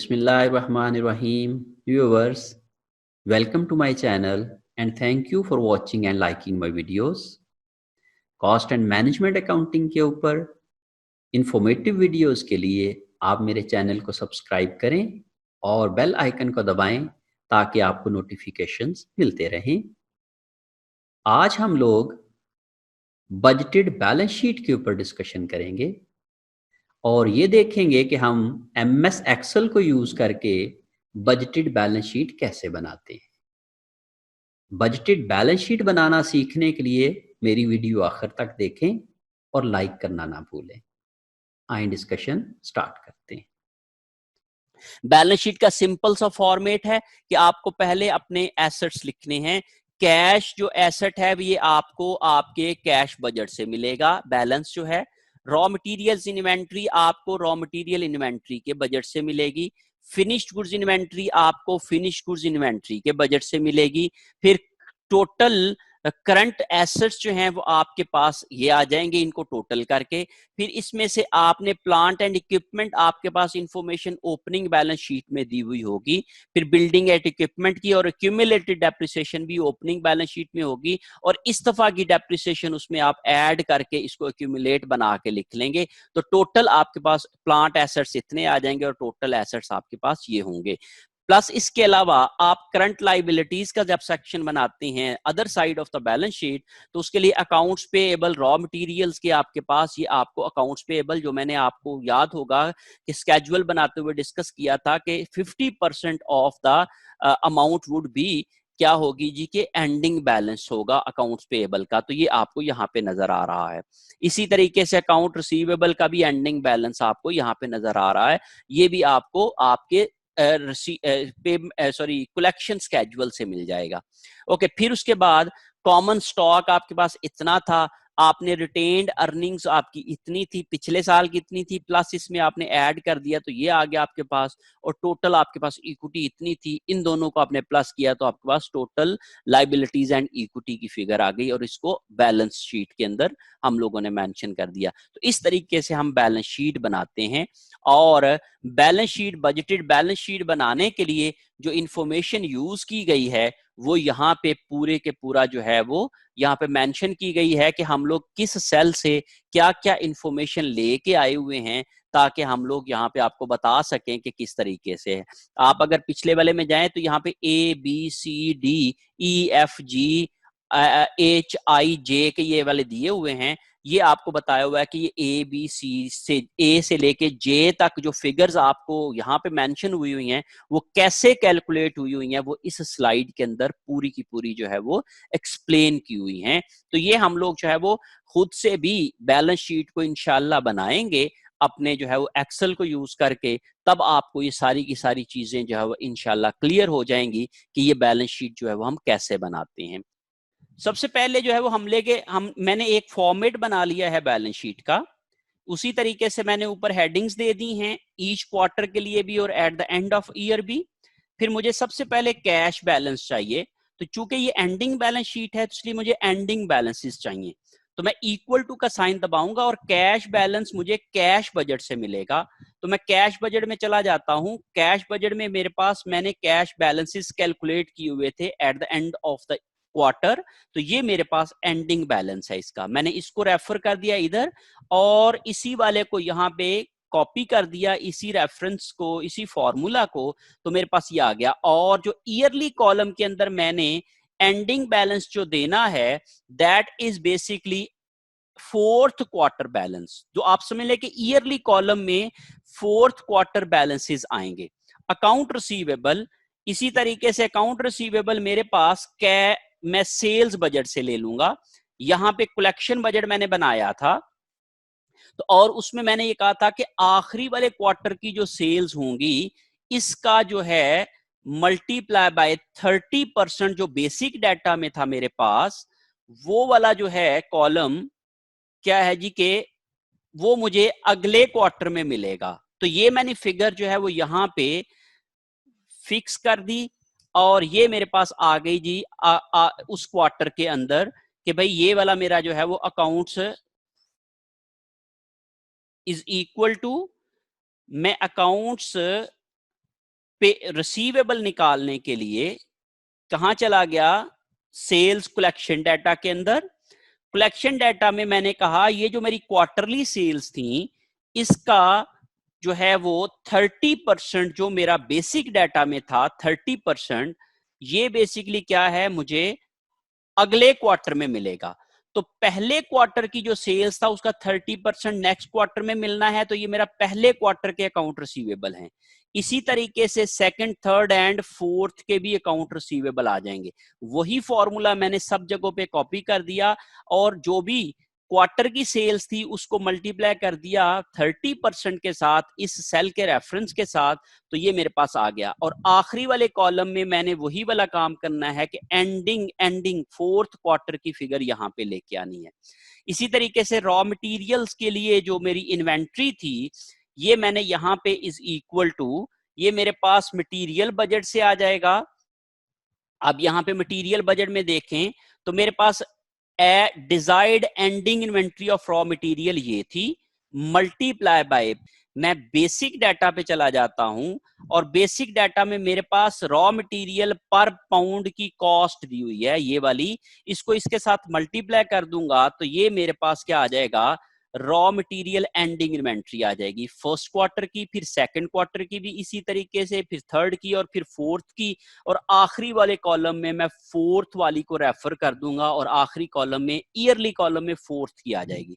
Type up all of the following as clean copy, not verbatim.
Bismillahirrahmanirrahim. Viewers, welcome to my channel and thank you for watching and liking my videos. Cost and management accounting के ऊपर informative videos के लिए आप मेरे channel को subscribe करें और बेल आइकन को दबाएं ताकि आपको नोटिफिकेशंस मिलते रहें। आज हम लोग बजटेड बैलेंस शीट के ऊपर डिस्कशन करेंगे और ये देखेंगे कि हम एमएस एक्सेल को यूज करके बजटेड बैलेंस शीट कैसे बनाते हैं। बजटेड बैलेंस शीट बनाना सीखने के लिए मेरी वीडियो आखिर तक देखें और लाइक करना ना भूलें। आइए डिस्कशन स्टार्ट करते हैं। बैलेंस शीट का सिंपल सा फॉर्मेट है कि आपको पहले अपने एसेट्स लिखने हैं। कैश जो एसेट है ये आपको आपके कैश बजट से मिलेगा। बैलेंस जो है रॉ मटेरियल्स इन्वेंट्री आपको रॉ मटेरियल इन्वेंट्री के बजट से मिलेगी। फिनिश्ड गुड्स इन्वेंट्री आपको फिनिश्ड गुड्स इन्वेंट्री के बजट से मिलेगी। फिर टोटल करंट एसेट्स जो हैं वो आपके पास ये आ जाएंगे इनको टोटल करके। फिर इसमें से आपने प्लांट एंड इक्विपमेंट आपके पास इंफॉर्मेशन ओपनिंग बैलेंस शीट में दी हुई होगी। फिर बिल्डिंग एंड इक्विपमेंट की और एक्यूमुलेटेड डेप्रिसिएशन भी ओपनिंग बैलेंस शीट में होगी और इस दफा की डेप्रिसिएशन उसमें आप ऐड करके इसको एक्यूमुलेट बना के लिख लेंगे। तो टोटल आपके पास प्लांट एसेट्स इतने आ जाएंगे और टोटल एसेट्स आपके पास ये होंगे। प्लस इसके अलावा आप करंट लाइबिलिटीज का जब सेक्शन बनाते हैं other side of the balance sheet तो उसके लिए अकाउंट्स पेएबल रॉ मटेरियल्स के आपके पास ये आपको अकाउंट्स पेएबल जो मैंने आपको याद होगा कि स्केड्यूल बनाते हुए डिस्कस किया था कि 50% of the amount would be क्या होगी जी के एंडिंग बैलेंस होगा अकाउंट्स पेएबल का। तो ये आपको यहाँ पे नजर आ रहा है। इसी तरीके से अकाउंट रिसीवेबल का भी एंडिंग बैलेंस आपको यहाँ पे नजर आ रहा है। ये भी आपको आपके कलेक्शन स्केड्यूल से मिल जाएगा। ओके, फिर उसके बाद कॉमन स्टॉक आपके पास इतना था, आपने रिटेन्ड अर्निंग्स आपकी इतनी थी, पिछले साल की इतनी थी, प्लस इसमें आपने ऐड कर दिया तो ये आ गया आपके पास, और टोटल आपके पास इक्विटी इतनी थी, इन दोनों को आपने प्लस किया तो आपके पास टोटल लाइबिलिटीज एंड इक्विटी की फिगर आ गई और इसको बैलेंस शीट के अंदर हम लोगों ने मेंशन कर दिया। तो इस तरीके से हम बैलेंस शीट बनाते हैं। और balance sheet budgeted balance sheet बनाने के लिए जो इंफॉर्मेशन यूज की गई है वो यहाँ पे पूरे के पूरा जो है वो यहाँ पे मेंशन की गई है कि हम लोग किस सेल से क्या क्या इंफॉर्मेशन लेके आए हुए हैं ताकि हम लोग यहाँ पे आपको बता सकें कि किस तरीके से है। आप अगर पिछले वाले में जाएं तो यहाँ पे ABCDEFGHIJ के ये वाले दिए हुए हैं। ये आपको बताया हुआ है कि ये ABC से A से लेके J तक जो फिगर्स आपको यहाँ पे मेंशन हुई हुई हैं वो कैसे कैलकुलेट हुई हुई हैं वो इस स्लाइड के अंदर पूरी की पूरी जो है वो एक्सप्लेन की हुई हैं। तो ये हम लोग जो है वो खुद से भी बैलेंस शीट को इंशाल्लाह बनाएंगे अपने जो है वो एक्सेल को यूज करके। तब आपको ये सारी की सारी चीजें जो है वो इंशाल्लाह क्लियर हो जाएंगी कि ये बैलेंस शीट जो है वो हम कैसे बनाते हैं। सबसे पहले जो है वो मैंने एक फॉर्मेट बना लिया है बैलेंस शीट का। उसी तरीके से मैंने ऊपर हेडिंग्स दे दी हैं ईच क्वार्टर के लिए भी और at the end of year भी। फिर मुझे सबसे पहले कैश बैलेंस चाहिए, तो चूंकि ये एंडिंग बैलेंस शीट है तो इसलिए मुझे एंडिंग बैलेंसेस चाहिए। तो मैं इक्वल टू का साइन दबाऊंगा और कैश बैलेंस मुझे कैश बजट से मिलेगा। तो मैं कैश बजट में चला जाता हूं। कैश बजट में मेरे पास मैंने कैश बैलेंसेस कैलकुलेट किए हुए थे at the end of the quarter. तो ये मेरे पास एंडिंग बैलेंस है इसका, मैंने इसको रेफर कर दिया इधर और इसी वाले को यहाँ पे कॉपी कर दिया, इसी रेफरेंस को, इसी फॉर्मूला को। तो मेरे पास ये आ गया। और जो ईयरली कॉलम के अंदर मैंने एंडिंग बैलेंस जो देना है that is basically fourth quarter balance. जो आप समझ लें कि ईयरली कॉलम में फोर्थ क्वार्टर बैलेंसेस आएंगे। अकाउंट रिसीवेबल, इसी तरीके से अकाउंट रिसीवेबल मेरे पास मैं सेल्स बजट से ले लूंगा। यहां पे कलेक्शन बजट मैंने बनाया था तो और उसमें मैंने ये कहा था कि आखिरी वाले क्वार्टर की जो सेल्स होंगी इसका जो है मल्टीप्लाई बाय 30% जो बेसिक डाटा में था मेरे पास वो वाला जो है कॉलम क्या है जी के वो मुझे अगले क्वार्टर में मिलेगा। तो ये मैंने फिगर जो है वो यहां पे फिक्स कर दी और ये मेरे पास आ गई जी उस क्वार्टर के अंदर कि भाई ये वाला मेरा जो है वो अकाउंट्स इज इक्वल टू, मैं अकाउंट्स रिसीवेबल निकालने के लिए कहां चला गया, सेल्स कलेक्शन डाटा के अंदर। कलेक्शन डाटा में मैंने कहा ये जो मेरी क्वार्टरली सेल्स थी इसका जो है वो 30% जो मेरा बेसिक डाटा में था 30%, ये बेसिकली क्या है, मुझे अगले क्वार्टर में मिलेगा। तो पहले क्वार्टर की जो सेल्स था उसका 30% नेक्स्ट क्वार्टर में मिलना है, तो ये मेरा पहले क्वार्टर के अकाउंट रिसीवेबल हैं। इसी तरीके से सेकंड, थर्ड एंड फोर्थ के भी अकाउंट रिसीवेबल आ जाएंगे। वही फॉर्मूला मैंने सब जगहों पे कॉपी कर दिया और जो भी क्वार्टर की सेल्स थी उसको मल्टीप्लाई कर दिया 30% के साथ, इस सेल के रेफरेंस के साथ, तो ये मेरे पास आ गया। और आखिरी वाले कॉलम में मैंने वही वाला काम करना है कि एंडिंग फोर्थ क्वार्टर की फिगर यहां पे लेके आनी है। इसी तरीके से रॉ मटेरियल्स के लिए जो मेरी इन्वेंट्री थी ये मैंने यहां पे इज इक्वल टू, ये मेरे पास मटेरियल बजट से आ जाएगा। अब यहां पे मटेरियल बजट में देखें तो मेरे पास desired ending inventory of raw material ये थी, मल्टीप्लाई बाय, मैं बेसिक डाटा पे चला जाता हूं और बेसिक डाटा में मेरे पास रॉ मटेरियल पर पाउंड की कॉस्ट दी हुई है ये वाली, इसको इसके साथ मल्टीप्लाई कर दूंगा तो ये मेरे पास क्या आ जाएगा, रॉ मटेरियल एंडिंग इन्वेंट्री आ जाएगी फर्स्ट क्वार्टर की, फिर सेकंड क्वार्टर की भी इसी तरीके से, फिर थर्ड की और फिर फोर्थ की, और आखिरी वाले कॉलम में मैं फोर्थ वाली को रेफर कर दूंगा और आखिरी कॉलम में ईयरली कॉलम में फोर्थ की आ जाएगी।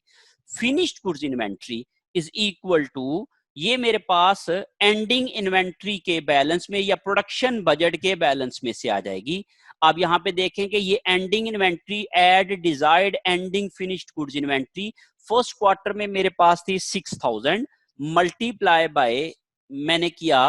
Finished goods inventory is equal to, ये मेरे पास एंडिंग इन्वेंट्री के बैलेंस में या प्रोडक्शन बजट के बैलेंस में से आ जाएगी। आप यहां पे देखें कि ये ending inventory add desired ending finished goods inventory first quarter में मेरे पास थी 6000 मल्टीप्लाई बाय मैंने किया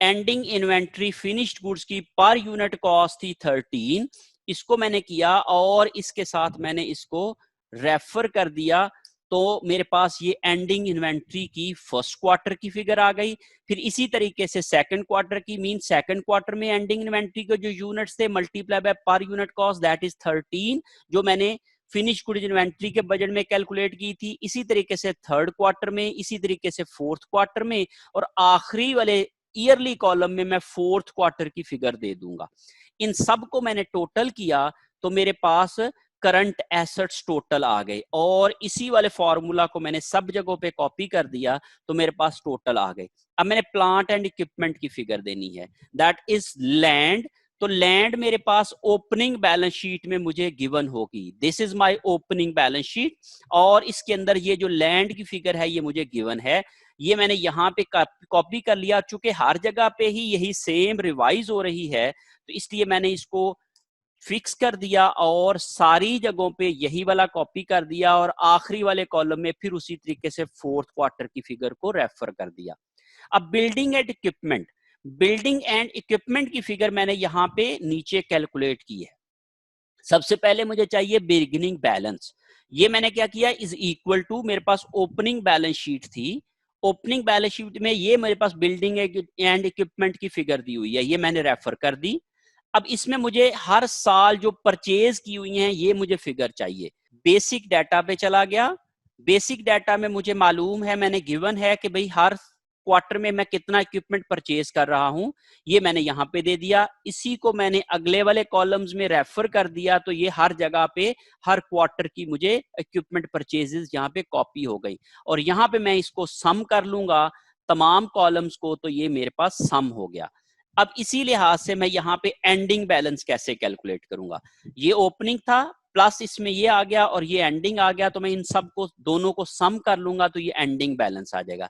एंडिंग इन्वेंट्री फिनिश्ड गुड्स की पर यूनिट कॉस्ट थी 13, इसको मैंने किया और इसके साथ मैंने इसको रेफर कर दिया, तो मेरे पास ये एंडिंग इन्वेंट्री की फर्स्ट क्वार्टर की फिगर आ गई। फिर इसी तरीके से सेकंड क्वार्टर की, मीन सेकंड क्वार्टर में एंडिंग इन्वेंट्री के जो यूनिट्स थे multiply by per unit cost that is 13, जो मैंने फिनिश गुड्स इन्वेंट्री के बजट में कैलकुलेट की थी। इसी तरीके से थर्ड क्वार्टर में, इसी तरीके से फोर्थ क्वार्टर में, और आखिरी वाले ईयरली कॉलम में मैं फोर्थ क्वार्टर की फिगर दे दूंगा। इन सब को मैंने टोटल किया तो मेरे पास करंट एसेट्स टोटल आ गए, और इसी वाले फॉर्मूला को मैंने सब जगहों पे कॉपी कर दिया तो मेरे पास टोटल आ गए। अब मैंने प्लांट एंड इक्विपमेंट की फिगर देनी है, दैट इज लैंड। तो लैंड मेरे पास ओपनिंग बैलेंस शीट में मुझे गिवन होगी, this is my opening balance sheet, और इसके अंदर ये जो लैंड की फिगर है ये मुझे गिवन है। ये मैंने यहाँ पे कॉपी कर लिया, चूंकि हर जगह पे ही यही सेम रिवाइज हो रही है तो इसलिए मैंने इसको फिक्स कर दिया और सारी जगहों पे यही वाला कॉपी कर दिया, और आखिरी वाले कॉलम में फिर उसी तरीके से फोर्थ क्वार्टर की फिगर को रेफर कर दिया। अब building and equipment, building and equipment की फिगर मैंने यहाँ पे नीचे कैलकुलेट की है। सबसे पहले मुझे चाहिए बिगिनिंग बैलेंस, ये मैंने क्या किया, इज इक्वल टू, मेरे पास ओपनिंग बैलेंस शीट थी, ओपनिंग बैलेंस शीट में ये मेरे पास बिल्डिंग एंड इक्विपमेंट की फिगर दी हुई है, ये मैंने रेफर कर दी। अब इसमें मुझे हर साल जो परचेज की हुई हैं ये मुझे फिगर चाहिए। बेसिक डाटा पे चला गया, बेसिक डाटा में मुझे मालूम है, मैंने गिवन है कि भाई हर क्वार्टर में मैं कितना इक्विपमेंट परचेज कर रहा हूं, ये मैंने यहां पे दे दिया। इसी को मैंने अगले वाले कॉलम्स में रेफर कर दिया तो ये हर जगह पे हर क्वार्टर की मुझे इक्विपमेंट परचेजेस यहाँ पे कॉपी हो गई, और यहाँ पे मैं इसको सम कर लूंगा तमाम कॉलम्स को, तो ये मेरे पास सम हो गया। अब इसी लिहाज से मैं यहाँ पे एंडिंग बैलेंस कैसे कैलकुलेट करूंगा, ये ओपनिंग था प्लस इसमें ये आ गया और ये एंडिंग आ गया, तो मैं इन सब को दोनों को सम कर लूंगा तो ये एंडिंग बैलेंस आ जाएगा।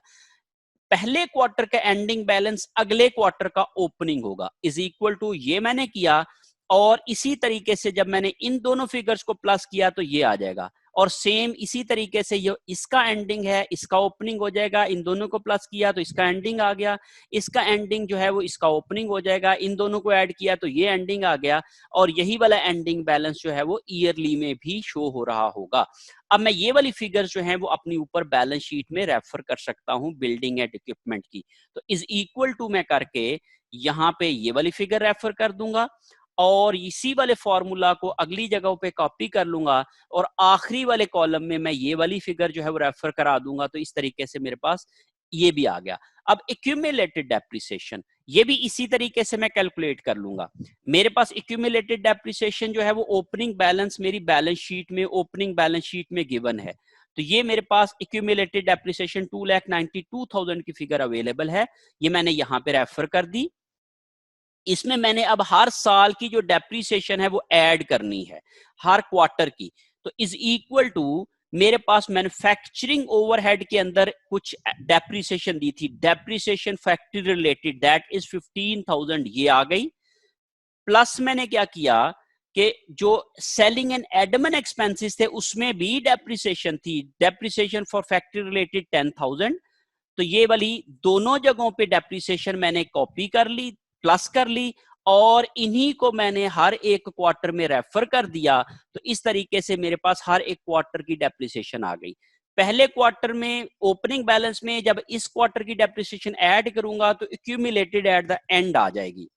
पहले क्वार्टर का एंडिंग बैलेंस अगले क्वार्टर का ओपनिंग होगा, इज इक्वल टू, ये मैंने किया, और इसी तरीके से जब मैंने इन दोनों फिगर्स को प्लस किया तो ये आ जाएगा, और सेम इसी तरीके से ये इसका एंडिंग है इसका ओपनिंग हो जाएगा, इन दोनों को प्लस किया तो इसका एंडिंग आ गया, इसका एंडिंग जो है वो इसका ओपनिंग हो जाएगा, इन दोनों को ऐड किया तो ये एंडिंग आ गया, और यही वाला एंडिंग बैलेंस जो है वो ईयरली में भी शो हो रहा होगा। अब मैं ये वाली फिगर जो है वो अपनी ऊपर बैलेंस शीट में रेफर कर सकता हूं बिल्डिंग एंड इक्विपमेंट की, तो इज इक्वल टू मैं करके यहाँ पे ये वाली फिगर रेफर कर दूंगा और इसी वाले फॉर्मूला को अगली जगहों पे कॉपी कर लूंगा, और आखिरी वाले कॉलम में मैं ये वाली फिगर जो है वो रेफर करा दूंगा, तो इस तरीके से मेरे पास ये भी आ गया। अब एक्यूमुलेटेड डेप्रिसिएशन, ये भी इसी तरीके से मैं कैलकुलेट कर लूंगा। मेरे पास एक्यूमुलेटेड डेप्रिसिएशन जो है वो ओपनिंग बैलेंस मेरी बैलेंस शीट में, ओपनिंग बैलेंस शीट में गिवन है। तो ये मेरे पास एक्यूमुलेटेड डेप्रिसिएशन 2,92,000 की फिगर अवेलेबल है, ये मैंने यहां पे रेफर कर दी। इसमें मैंने अब हर साल की जो डेप्रिसिएशन है वो ऐड करनी है, हर क्वार्टर की। तो इज इक्वल टू मेरे पास मैन्युफैक्चरिंग ओवरहेड के अंदर कुछ डेप्रिसिएशन दी थी, depreciation factory related, that is 15,000, ये आ गई। प्लस मैंने क्या किया कि जो सेलिंग एंड एडमिन एक्सपेंसेस थे उसमें भी डेप्रिसिएशन थी, डेप्रिसिएशन फॉर फैक्ट्री रिलेटेड 10,000। तो ये वाली दोनों जगहों पे डेप्रिसिएशन मैंने कॉपी कर ली, प्लस कर ली, और इन्हीं को मैंने हर एक क्वार्टर में रेफर कर दिया। तो इस तरीके से मेरे पास हर एक क्वार्टर की डेप्रिसिएशन आ गई। पहले क्वार्टर में ओपनिंग बैलेंस में जब इस क्वार्टर की डेप्रिसिएशन ऐड करूंगा तो एक्यूमुलेटेड एट द एंड आ जाएगी।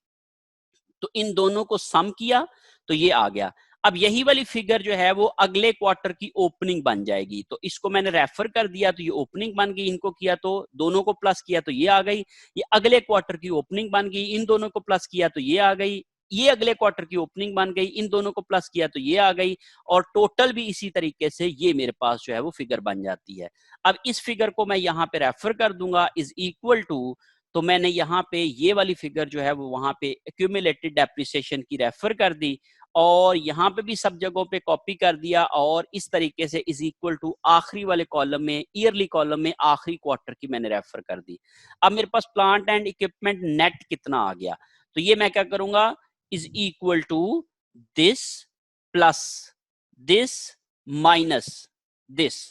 तो इन दोनों को सम किया तो ये आ गया। अब यही वाली फिगर जो है वो अगले क्वार्टर की ओपनिंग बन जाएगी। तो इसको मैंने रेफर कर दिया तो ये ओपनिंग बन गई, इनको किया तो दोनों को प्लस किया तो ये आ गई। ये अगले क्वार्टर की ओपनिंग बन गई, इन दोनों को प्लस किया तो ये आ गई। ये अगले क्वार्टर की ओपनिंग बन गई, इन दोनों को प्लस किया तो ये आ गई। और टोटल भी इसी तरीके से ये मेरे पास जो है वो फिगर बन जाती है। अब इस फिगर को मैं यहाँ पे रेफर कर दूंगा, इज इक्वल टू, तो मैंने यहाँ पे ये वाली फिगर जो है वो वहां पे एक्यूमुलेटेड डेप्रिसिएशन की रेफर कर दी, और यहाँ पे भी सब जगहों पे कॉपी कर दिया, और इस तरीके से इज इक्वल टू आखिरी वाले कॉलम में, ईयरली कॉलम में आखिरी क्वार्टर की मैंने रेफर कर दी। अब मेरे पास प्लांट एंड इक्विपमेंट नेट कितना आ गया, तो ये मैं क्या करूंगा, is equal to this plus this minus this.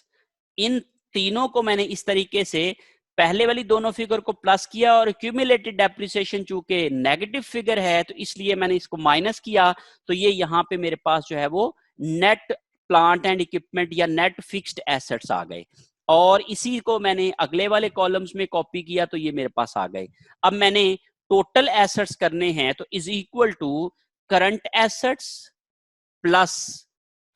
इन तीनों को मैंने इस तरीके से पहले वाली दोनों फिगर को प्लस किया, और एक्यूमुलेटेड डेप्रिसिएशन चूंकि नेगेटिव फिगर है तो इसलिए मैंने इसको माइनस किया। तो ये यहाँ पे मेरे पास जो है वो नेट प्लांट एंड इक्विपमेंट या नेट फिक्स्ड एसेट्स आ गए, और इसी को मैंने अगले वाले कॉलम्स में कॉपी किया तो ये मेरे पास आ गए। अब मैंने टोटल एसेट्स करने हैं तो is equal to current assets plus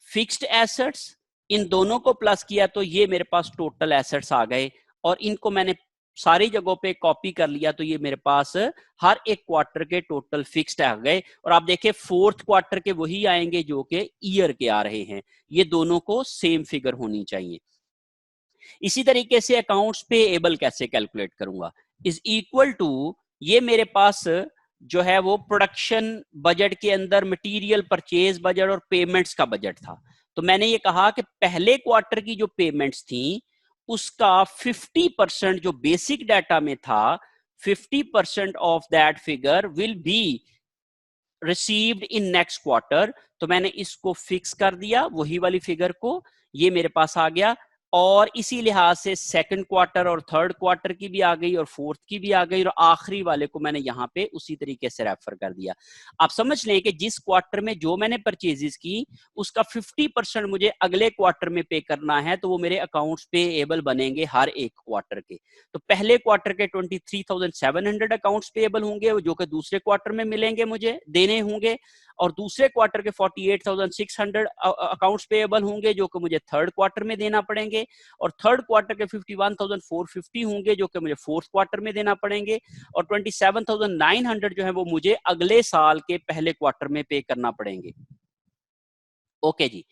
fixed assets, इन दोनों को प्लस किया तो ये मेरे पास टोटल एसेट्स आ गए, और इनको मैंने सारी जगहों पे कॉपी कर लिया तो ये मेरे पास हर एक क्वार्टर के टोटल फिक्स्ड आ गए। और आप देखिए फोर्थ क्वार्टर के वही आएंगे जो कि ईयर के आ रहे हैं, ये दोनों को सेम फिगर होनी चाहिए। इसी तरीके से अकाउंट्स पेएबल कैसे कैलकुलेट करूंगा, इज इक्वल टू, ये मेरे पास जो है वो प्रोडक्शन बजट के अंदर मटेरियल परचेज बजट और पेमेंट्स का बजट था। तो मैंने ये कहा कि पहले क्वार्टर की जो पेमेंट्स थी उसका 50% जो बेसिक डाटा में था, 50% of that figure will be received in next quarter. तो मैंने इसको फिक्स कर दिया वही वाली फिगर को, ये मेरे पास आ गया। और इसी लिहाज से सेकंड क्वार्टर और थर्ड क्वार्टर की भी आ गई और फोर्थ की भी आ गई, और आखिरी वाले को मैंने यहाँ पे उसी तरीके से रेफर कर दिया। आप समझ लें कि जिस क्वार्टर में जो मैंने परचेजेस की उसका 50% मुझे अगले क्वार्टर में पे करना है, तो वो मेरे अकाउंट्स पेएबल बनेंगे हर एक क्वार्टर के। तो पहले क्वार्टर के 23,700 अकाउंट्स पेएबल होंगे जो कि दूसरे क्वार्टर में मिलेंगे, मुझे देने होंगे, और दूसरे क्वार्टर के 48,600 अकाउंट्स पेएबल होंगे जो कि मुझे थर्ड क्वार्टर में देना पड़ेंगे, और थर्ड क्वार्टर के 51,450 होंगे जो कि मुझे फोर्थ क्वार्टर में देना पड़ेंगे, और 27,900 जो है वो मुझे अगले साल के पहले क्वार्टर में पे करना पड़ेंगे। ओके जी।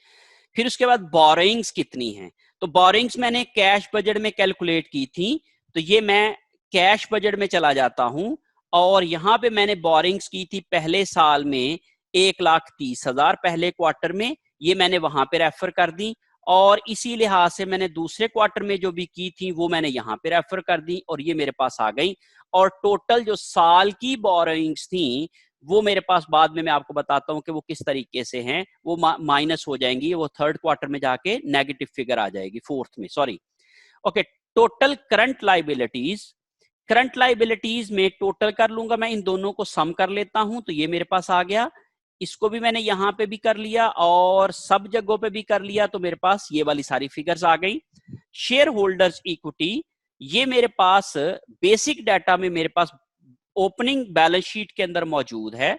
फिर उसके बाद बोरोइंग्स कितनी है, तो बोरोइंग्स मैंने कैश बजट में कैलकुलेट की थी। तो ये मैं कैश बजट में चला जाता हूं, और यहां पे मैंने बोरोइंग्स की थी पहले साल में 1,30,000 पहले क्वार्टर में, ये मैंने वहां पे रेफर कर दी। और इसी लिहाज से मैंने दूसरे क्वार्टर में जो भी की थी वो मैंने यहाँ पे रेफर कर दी, और ये मेरे पास आ गई। और टोटल जो साल की बोरोइंग्स थी वो मेरे पास बाद में मैं आपको बताता हूं कि वो किस तरीके से हैं, वो माइनस हो जाएंगी, वो थर्ड क्वार्टर में जाके नेगेटिव फिगर आ जाएगी, फोर्थ में, sorry. Okay, total current liabilities, current liabilities में टोटल कर लूंगा मैं, इन दोनों को सम कर लेता हूं तो ये मेरे पास आ गया। इसको भी मैंने यहां पे भी कर लिया और सब जगहों पे भी कर लिया, तो मेरे पास ये वाली सारी फिगर्स आ गई। शेयर होल्डर्स इक्विटी, ये मेरे पास बेसिक डाटा में मेरे पास ओपनिंग बैलेंस शीट के अंदर मौजूद है।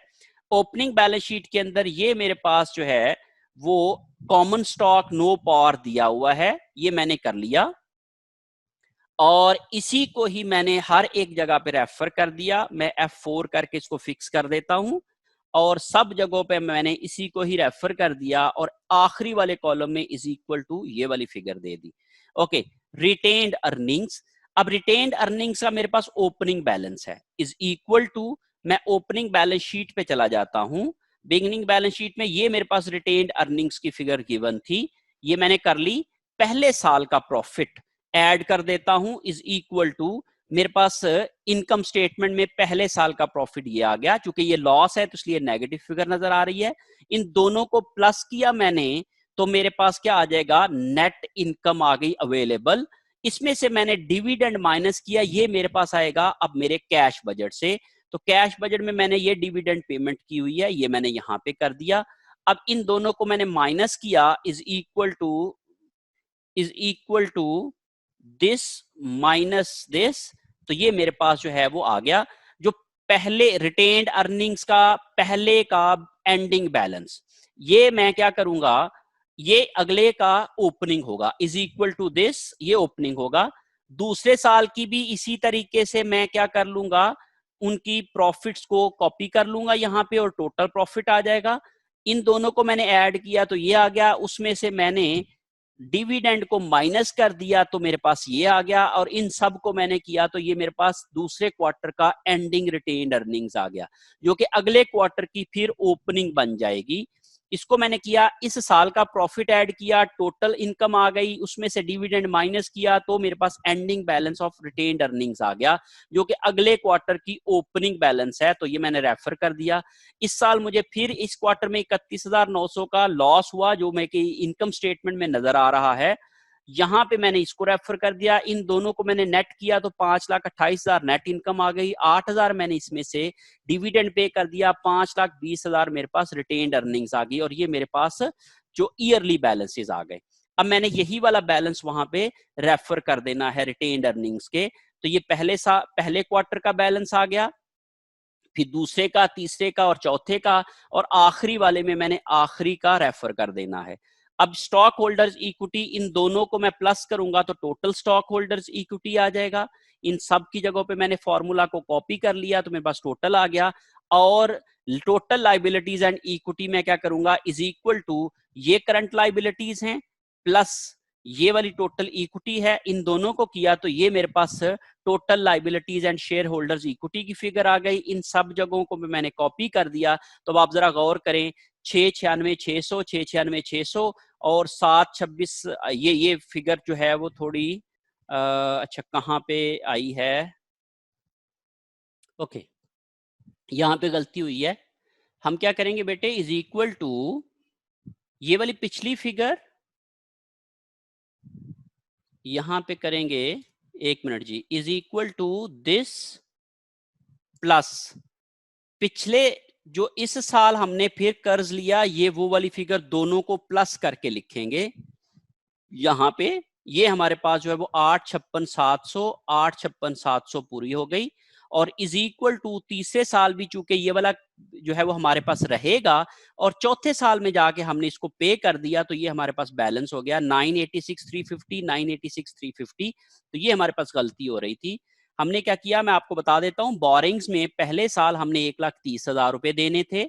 ओपनिंग बैलेंस शीट के अंदर ये मेरे पास जो है वो कॉमन स्टॉक नो पार दिया हुआ है, ये मैंने कर लिया। और इसी को ही मैंने हर एक जगह पे रेफर कर दिया। मैं F4 करके इसको फिक्स कर देता हूं और सब जगहों पे मैंने इसी को ही रेफर कर दिया और आखिरी वाले कॉलम में इज इक्वल टू ये वाली फिगर दे दी। Okay, retained earnings. अब रिटेन्ड अर्निंग्स का मेरे पास ओपनिंग बैलेंस है, इज इक्वल टू, मैं ओपनिंग बैलेंस शीट पे चला जाता हूं। बिगिनिंग बैलेंस शीट में ये मेरे पास रिटेन्ड अर्निंग्स की फिगर गिवन थी, ये मैंने कर ली। पहले साल का प्रॉफिट ऐड कर देता हूं, इज इक्वल टू, मेरे पास इनकम स्टेटमेंट में पहले साल का प्रॉफिट ये आ गया, क्योंकि ये लॉस है तो इसलिए नेगेटिव फिगर नजर आ रही है। इन दोनों को प्लस किया मैंने तो मेरे पास क्या आ जाएगा, नेट इनकम आ गई अवेलेबल। इसमें से मैंने डिविडेंड माइनस किया, ये मेरे पास आएगा अब मेरे कैश बजट से। तो कैश बजट में मैंने ये डिविडेंड पेमेंट की हुई है, ये मैंने यहां पे कर दिया। अब इन दोनों को मैंने माइनस किया, is equal to this minus this, तो ये मेरे पास जो है वो आ गया, जो पहले रिटेन्ड अर्निंग्स का पहले का एंडिंग बैलेंस। ये मैं क्या करूंगा, ये अगले का ओपनिंग होगा, इज इक्वल टू दिस, ये ओपनिंग होगा। दूसरे साल की भी इसी तरीके से मैं क्या कर लूंगा, उनकी प्रॉफिट्स को कॉपी कर लूंगा यहाँ पे और टोटल प्रॉफिट आ जाएगा। इन दोनों को मैंने ऐड किया तो ये आ गया, उसमें से मैंने डिविडेंड को माइनस कर दिया तो मेरे पास ये आ गया, और इन सब को मैंने किया तो ये मेरे पास दूसरे क्वार्टर का एंडिंग रिटेन्ड अर्निंग्स आ गया, जो कि अगले क्वार्टर की फिर ओपनिंग बन जाएगी। इसको मैंने किया, इस साल का प्रॉफिट ऐड किया, टोटल इनकम आ गई, उसमें से डिविडेंड माइनस किया तो मेरे पास ending balance of retained earnings आ गया, जो कि अगले क्वार्टर की ओपनिंग बैलेंस है, तो ये मैंने रेफर कर दिया। इस साल मुझे फिर इस क्वार्टर में 31,900 का लॉस हुआ, जो मैं कि इनकम स्टेटमेंट में नजर आ रहा है, यहां पे मैंने इसको रेफर कर दिया। इन दोनों को मैंने नेट किया तो 5,28,000 नेट इनकम आ गई, 8,000 मैंने इसमें से डिविडेंड पे कर दिया, 5,20,000 मेरे पास रिटेन्ड अर्निंग्स आ गई, और ये मेरे पास जो ईयरली बैलेंसेस आ गए। अब मैंने यही वाला बैलेंस वहां पे रेफर कर देना है रिटेन्ड अर्निंग्स के, तो ये पहले क्वार्टर का बैलेंस आ गया, फिर दूसरे का, तीसरे का और चौथे का, और आखिरी वाले में मैंने आखिरी का रेफर कर देना है। अब स्टॉक होल्डर्स इक्विटी, इन दोनों को मैं प्लस करूंगा तो टोटल स्टॉक होल्डर्स इक्विटी आ जाएगा। इन सब की जगहों पे मैंने फॉर्मूला को कॉपी कर लिया तो मेरे पास टोटल आ गया, और टोटल लाइबिलिटीज एंड इक्विटी में क्या करूंगा, इज इक्वल टू, ये करंट लाइबिलिटीज हैं प्लस ये वाली टोटल इक्विटी है, इन दोनों को किया तो ये मेरे पास total liabilities and share holders equity की फिगर आ गई। इन सब जगहों को मैंने कॉपी कर दिया, तो आप जरा गौर करें, 696,600, 696,600 और 726, ये फिगर जो है वो थोड़ी अच्छा कहाँ पे आई है, ओके यहाँ पे गलती हुई है। हम क्या करेंगे बेटे, इज इक्वल टू ये वाली पिछली फिगर यहां पे करेंगे, 1 मिनट जी, is equal to this plus पिछले जो इस साल हमने फिर कर्ज लिया, ये वो वाली फिगर दोनों को प्लस करके लिखेंगे यहां पे। ये हमारे पास जो है वो 8,56,700 पूरी हो गई, और इज इक्वल टू तीसरे साल भी चूंकि ये वाला जो है वो हमारे पास रहेगा, और चौथे साल में जाके हमने इसको पे कर दिया तो ये हमारे पास बैलेंस हो गया 986,350, 986,350। तो ये हमारे पास गलती हो रही थी। हमने क्या किया मैं आपको बता देता हूं, बोरिंग्स में पहले साल हमने 1,30,000 रुपए देने थे,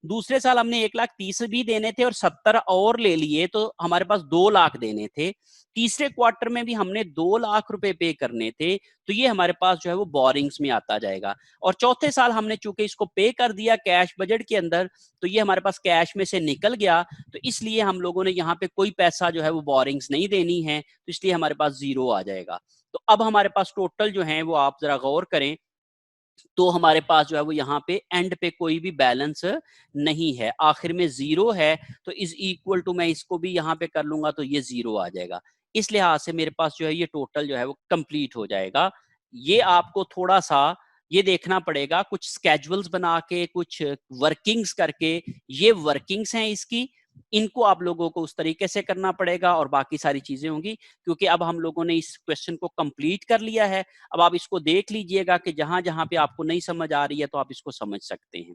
दूसरे साल हमने 1,30,000 भी देने थे और 70 और ले लिए तो हमारे पास 2 लाख देने थे। तीसरे क्वार्टर में भी हमने 2 लाख रुपए पे करने थे, तो ये हमारे पास जो है वो बोरिंग्स में आता जाएगा। और चौथे साल हमने चूंकि इसको पे कर दिया कैश बजट के अंदर, तो ये हमारे पास कैश में से निकल गया, तो इसलिए हम लोगों ने यहाँ पे कोई पैसा जो है वो बोरिंग्स नहीं देनी है, तो इसलिए हमारे पास 0 आ जाएगा। तो अब हमारे पास टोटल जो है वो आप जरा गौर करें, तो हमारे पास जो है वो यहाँ पे एंड पे कोई भी बैलेंस नहीं है, आखिर में 0 है, तो इज इक्वल टू मैं इसको भी यहाँ पे कर लूंगा तो ये 0 आ जाएगा। इस लिहाज से मेरे पास जो है ये टोटल जो है वो कंप्लीट हो जाएगा। ये आपको थोड़ा सा ये देखना पड़ेगा, कुछ स्केजुअल्स बना के, कुछ वर्किंग्स करके, ये वर्किंग्स हैं इसकी, इनको आप लोगों को उस तरीके से करना पड़ेगा और बाकी सारी चीजें होंगी, क्योंकि अब हम लोगों ने इस क्वेश्चन को कंप्लीट कर लिया है। अब आप इसको देख लीजिएगा कि जहां जहां पे आपको नहीं समझ आ रही है तो आप इसको समझ सकते हैं।